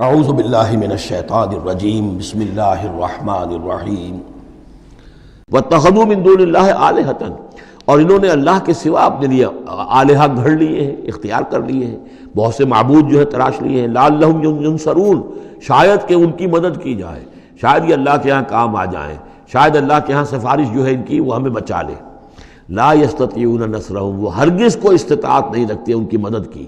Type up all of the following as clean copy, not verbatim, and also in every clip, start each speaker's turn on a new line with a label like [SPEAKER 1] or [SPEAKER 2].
[SPEAKER 1] اعوذ باللہ من الشیطان الرجیم بسم اللہ الرحمن الرحیم واتخذوا من دون اللہ آلہۃ، اور انہوں نے اللہ کے سوا اپنے لیے آلہہ گھڑ لیے ہیں، اختیار کر لیے ہیں، بہت سے معبود جو ہے تراش لیے ہیں، لعلہم ینصرون، شاید کہ ان کی مدد کی جائے، شاید یہ اللہ کے ہاں کام آ جائیں، شاید اللہ کے ہاں سفارش جو ہے ان کی وہ ہمیں بچا لے۔ لا یستطیعون نصرہم، وہ ہرگز کو استطاعت نہیں رکھتے ان کی مدد کی۔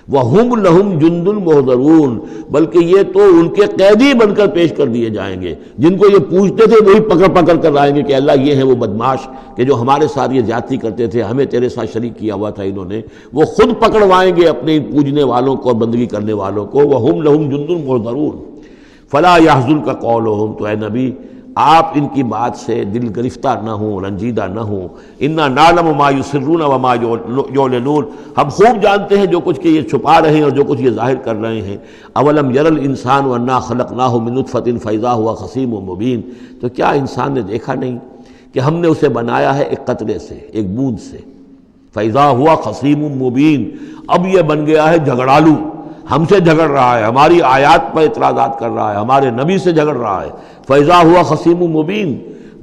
[SPEAKER 1] وَهُمْ لَهُمْ جُنْدٌ مُحْضَرُونَ، بلکہ یہ تو ان کے قیدی بن کر پیش کر دیے جائیں گے، جن کو یہ پوچھتے تھے وہی پکڑ پکڑ کر لائیں گے کہ اللہ یہ ہیں وہ بدماش کہ جو ہمارے ساتھ یہ زیادتی کرتے تھے، ہمیں تیرے ساتھ شریک کیا ہوا تھا انہوں نے، وہ خود پکڑوائیں گے اپنے پوجنے والوں کو اور بندگی کرنے والوں کو۔ وَهُمْ لَهُمْ جُنْدٌ مُحْضَرُونَ فَلَا يَحْزُنْكَ قَوْلُهُمْ، تو اے نبی آپ ان کی بات سے دل گرفتار نہ ہوں، رنجیدہ نہ ہوں۔ اِنَّا نَعْلَمُ مَا يُسِرُّونَ وَمَا يُعْلِنُونَ، ہم خوب جانتے ہیں جو کچھ کہ یہ چھپا رہے ہیں اور جو کچھ یہ ظاہر کر رہے ہیں۔ اَوَلَمْ يَرَ الْإِنسَانُ أَنَّا خَلَقْنَاهُ مِن نُطْفَةٍ فَإِذَا هُوَ خَصِيمٌ مُبِينٌ، تو کیا انسان نے دیکھا نہیں کہ ہم نے اسے بنایا ہے ایک قطرے سے، ایک بوند سے۔ فَإِذَا هُوَ خَصِيمٌ مُبِينٌ، اب یہ بن گیا ہے جھگڑالو، ہم سے جھگڑ رہا ہے، ہماری آیات پر اعتراضات کر رہا ہے، ہمارے نبی سے جھگڑ رہا ہے۔ فَإِذَا هُوَ خَصِيمٌ مُبِينٌ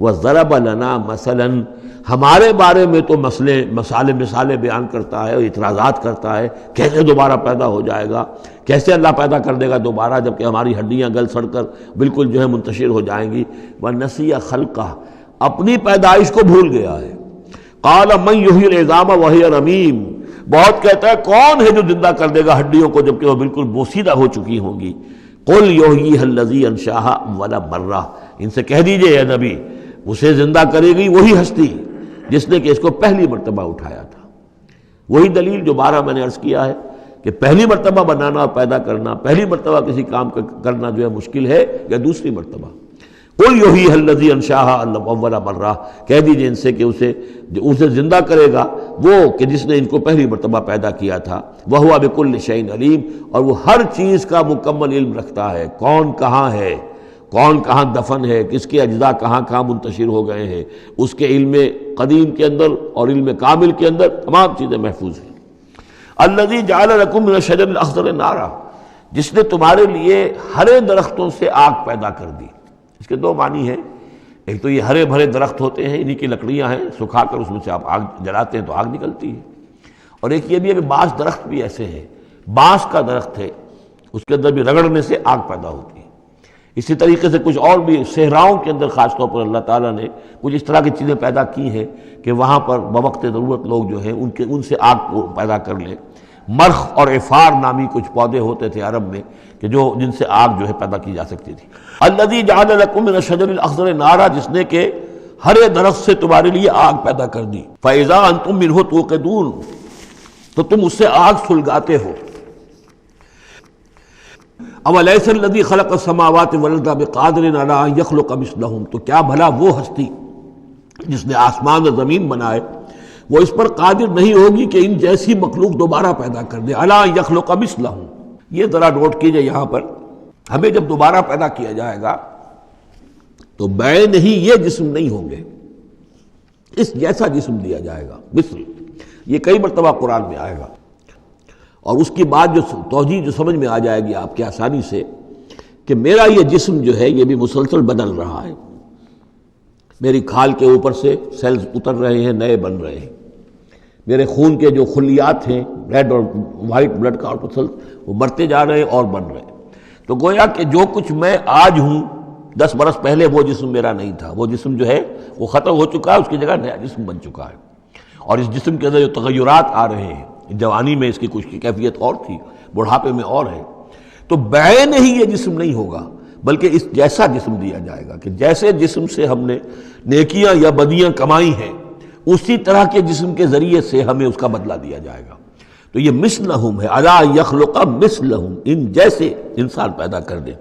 [SPEAKER 1] وَضَرَبَ لَنَا مَثَلًا، ہمارے بارے میں تو مثالیں بیان کرتا ہے، اعتراضات کرتا ہے، کیسے دوبارہ پیدا ہو جائے گا، کیسے اللہ پیدا کر دے گا دوبارہ جبکہ ہماری ہڈیاں گل سڑ کر بالکل جو ہے منتشر ہو جائیں گی۔ وَنَسِيَ خَلْقَهُ، اپنی پیدائش کو بھول گیا ہے۔ قَالَ مَن يُحْيِي الْعِظَامَ وَهِيَ رَمِيمٌ، بہت کہتا ہے کون ہے جو زندہ کر دے گا ہڈیوں کو جبکہ وہ بالکل بوسیدہ ہو چکی ہوں گی۔ قُلْ يُحْيِيهَا الَّذِي أَنشَأَهَا أَوَّلَ مَرَّةٍ، ان سے کہہ دیجئے اے نبی اسے زندہ کرے گی وہی ہستی جس نے کہ اس کو پہلی مرتبہ اٹھایا تھا۔ وہی دلیل جو بارہ میں نے عرض کیا ہے کہ پہلی مرتبہ بنانا اور پیدا کرنا، پہلی مرتبہ کسی کام کرنا جو ہے مشکل ہے یا دوسری مرتبہ۔ قُلْ يُحْيِيهَا الَّذِي أَنشَأَهَا أَوَّلَ مَرَّةٍ، کہہ دیجئے ان سے کہ اسے زندہ کرے گا وہ کہ جس نے ان کو پہلی مرتبہ پیدا کیا تھا۔ وَهُوَ بِكُلِّ شَيْءٍ عَلِيمٌ، اور وہ ہر چیز کا مکمل علم رکھتا ہے، کون کہاں ہے، کون کہاں دفن ہے، کس کے اجزاء کہاں کہاں منتشر ہو گئے ہیں، اس کے علم قدیم کے اندر اور علم کامل کے اندر تمام چیزیں محفوظ ہیں۔ الذی جعل لکم من الشجر الاخضر نارا، جس نے تمہارے لیے ہرے درختوں سے آگ پیدا کر دی۔ اس کے دو معنی ہیں، ایک تو یہ ہرے بھرے درخت ہوتے ہیں، انہی کی لکڑیاں ہیں، سکھا کر اس میں سے آپ آگ جلاتے ہیں تو آگ نکلتی ہے، اور ایک یہ بھی ہے کہ بعض درخت بھی ایسے ہیں، بانس کا درخت ہے اس کے اندر بھی رگڑنے سے آگ پیدا ہوتی ہے۔ اسی طریقے سے کچھ اور بھی صحراؤں کے اندر خاص طور پر اللہ تعالیٰ نے کچھ اس طرح کی چیزیں پیدا کی ہیں کہ وہاں پر بوقت ضرورت لوگ جو ہیں ان سے آگ کو پیدا کر لیں۔ مرخ اور عفار نامی کچھ پودے ہوتے تھے عرب میں کہ جن سے آگ جو ہے پیدا کی جا سکتی تھی۔ الذی جعل لکم من الشجر الاخضر نارا، جس نے کہ ہرے درخت سے تمہارے لیے آگ پیدا کر دی۔ فاذا انتم منہ توقدون، تو تم اس سے آگ سلگاتے ہو۔ اولیس الذی خلق السماوات والارض بقادر علی ان یخلق مثلہم، تو کیا بھلا وہ ہستی جس نے آسمان اور زمین بنائے وہ اس پر قادر نہیں ہوگی کہ ان جیسی مخلوق دوبارہ پیدا کر دے۔ علی ان یخلق مثلہم، یہ ذرا نوٹ کیجئے یہاں پر، ہمیں جب دوبارہ پیدا کیا جائے گا تو بے نہیں یہ جسم نہیں ہوں گے، اس جیسا جسم دیا جائے گا، مثل، یہ کئی مرتبہ قرآن میں آئے گا، اور اس کی بات جو توجیہ جو سمجھ میں آ جائے گی آپ کے آسانی سے کہ میرا یہ جسم جو ہے یہ بھی مسلسل بدل رہا ہے، میری کھال کے اوپر سے سیلز اتر رہے ہیں، نئے بن رہے ہیں، میرے خون کے جو خلیات ہیں ریڈ اور وائٹ بلڈ کارپسل وہ مرتے جا رہے ہیں اور بن رہے ہیں۔ تو گویا کہ جو کچھ میں آج ہوں 10 برس پہلے وہ جسم میرا نہیں تھا، وہ جسم جو ہے وہ ختم ہو چکا ہے، اس کی جگہ نیا جسم بن چکا ہے، اور اس جسم کے اندر جو تغیرات آ رہے ہیں، جوانی میں اس کی کچھ کی کیفیت اور تھی، بڑھاپے میں اور ہے، تو بے نہیں یہ جسم نہیں ہوگا بلکہ اس جیسا جسم دیا جائے گا کہ جیسے جسم سے ہم نے نیکیاں یا بدیاں کمائی ہیں اسی طرح کے جسم کے ذریعے سے ہمیں اس کا بدلہ دیا جائے گا۔ تو یہ مثلہم ہے، الی یخلق مثلہم، ان جیسے انسان پیدا کر دے۔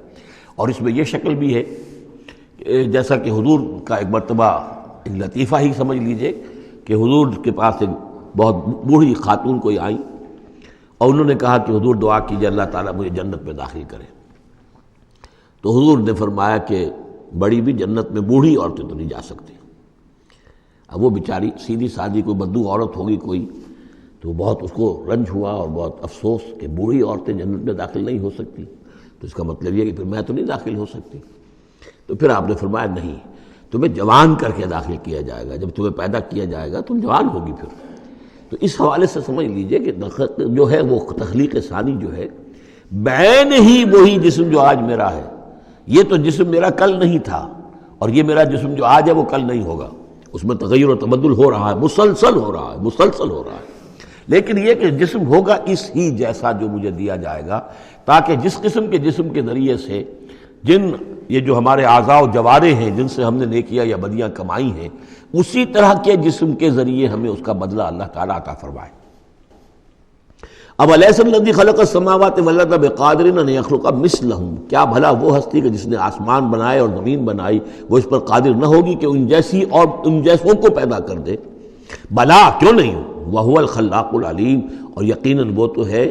[SPEAKER 1] اور اس میں یہ شکل بھی ہے جیسا کہ حضور کا ایک مرتبہ ایک لطیفہ ہی سمجھ لیجئے کہ حضور کے پاس ایک بہت بوڑھی خاتون کوئی آئی اور انہوں نے کہا کہ حضور دعا کیجئے اللہ تعالیٰ مجھے جنت میں داخل کرے۔ تو حضور نے فرمایا کہ بڑی بھی جنت میں بوڑھی عورتیں تو نہیں جا سکتی۔ اب وہ بیچاری سیدھی سادھی کوئی بدو عورت ہوگی کوئی، تو بہت اس کو رنج ہوا اور بہت افسوس کہ بوڑھی عورتیں جنت میں داخل نہیں ہو سکتی۔ تو اس کا مطلب یہ کہ پھر میں تو نہیں داخل ہو سکتی. تو پھر آپ نے فرمایا نہیں، تمہیں جوان کر کے داخل کیا جائے گا، جب تمہیں پیدا کیا جائے گا تم جوان ہوگی پھر. تو اس حوالے سے سمجھ لیجئے کہ جو ہے وہ تخلیق ثانی جو ہے بعین ہی وہی جسم جو آج میرا ہے. یہ تو جسم میرا کل نہیں تھا، اور یہ میرا جسم جو آج ہے وہ کل نہیں ہوگا. اس میں تغیر و تبدل ہو رہا ہے، مسلسل ہو رہا ہے، مسلسل ہو رہا ہے. لیکن یہ کہ جسم ہوگا اس ہی جیسا جو مجھے دیا جائے گا، تاکہ جس قسم کے جسم کے ذریعے سے یہ جو ہمارے اعضاء و جوارے ہیں جن سے ہم نے نیکیاں یا بدیاں کمائی ہیں، اسی طرح کے جسم کے ذریعے ہمیں اس کا بدلہ اللہ تعالیٰ عطا فرمائے. اب الیس الذی خلق السماوات والارض بقادر ان یخلق مثلہم، کیا بھلا وہ ہستی کہ جس نے آسمان بنائے اور زمین بنائی وہ اس پر قادر نہ ہوگی کہ ان جیسی اور ان جیسوں کو پیدا کر دے؟ بلا، کیوں نہیں، وہو الخلاق العلیم، اور یقیناً وہ تو ہے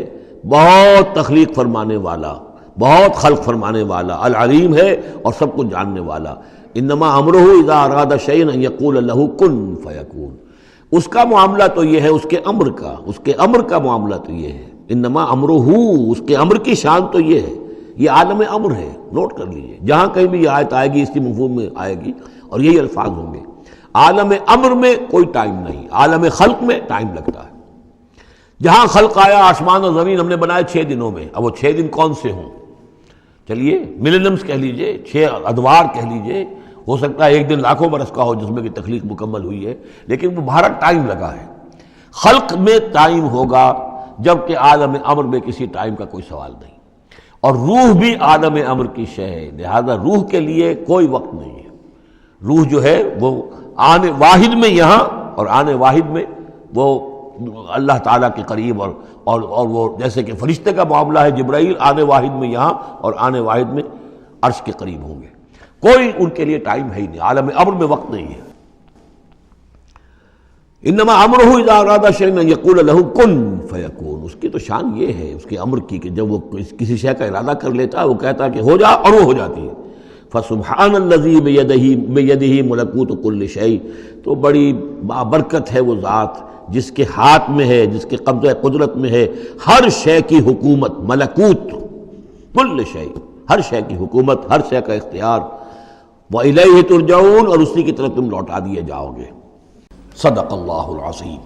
[SPEAKER 1] بہت تخلیق فرمانے والا، بہت خلق فرمانے والا، العلیم ہے اور سب کو جاننے والا. انما امرہ اذا اراد شیئا ان یقول لہ کن فیکون، اس کا معاملہ تو یہ ہے، اس کے امر کا معاملہ تو یہ ہے. انما امرہ، اس کے امر کی شان تو یہ ہے. یہ عالم امر ہے، نوٹ کر لیجئے، جہاں کہیں بھی یہ آیت آئے گی اسی مفہوم میں آئے گی اور یہی الفاظ ہوں گے. عالم امر میں کوئی ٹائم نہیں، عالم خلق میں ٹائم لگتا ہے. جہاں خلق آیا، آسمان اور زمین ہم نے بنائے 6 دنوں میں. اب وہ 6 دن کون سے ہوں؟ چلیے ملینمز کہہ لیجئے، 6 ادوار کہہ لیجئے، ہو سکتا ہے ایک دن لاکھوں برس کا ہو جس میں کہ تخلیق مکمل ہوئی ہے، لیکن وہ بھارا ٹائم لگا ہے. خلق میں ٹائم ہوگا، جبکہ عالم امر میں کسی ٹائم کا کوئی سوال نہیں. اور روح بھی عالم امر کی شے ہے، لہذا روح کے لیے کوئی وقت نہیں ہے. روح جو ہے وہ آنے واحد میں یہاں اور آنے واحد میں وہ اللہ تعالیٰ کے قریب، اور وہ جیسے کہ فرشتے کا معاملہ ہے، جبرائیل آنے واحد میں یہاں اور آنے واحد میں عرش کے قریب ہوں گے. کوئی ان کے لیے ٹائم ہے ہی نہیں، عالم امر میں وقت نہیں ہے. انما امرہ اذا اراد شیئا ان یقول لہ کن فیکون، اس کی تو شان یہ ہے اس کے امر کی کہ جب وہ کسی شے کا ارادہ کر لیتا ہے وہ کہتا ہے کہ ہو جا، اور وہ ہو جاتی ہے. فسبحان الذی بیدہ ملکوت کل شیء، تو بڑی بابرکت ہے وہ ذات جس کے ہاتھ میں ہے، جس کے قبضہ قدرت میں ہے ہر شے کی حکومت، ملکوت کل شیء، ہر شے کی حکومت، ہر شے کا اختیار. وَإِلَيْهِ تُرْجَعُونَ، اور اسی کی طرف تم لوٹا دیے جاؤ گے. صدق اللہ العظیم.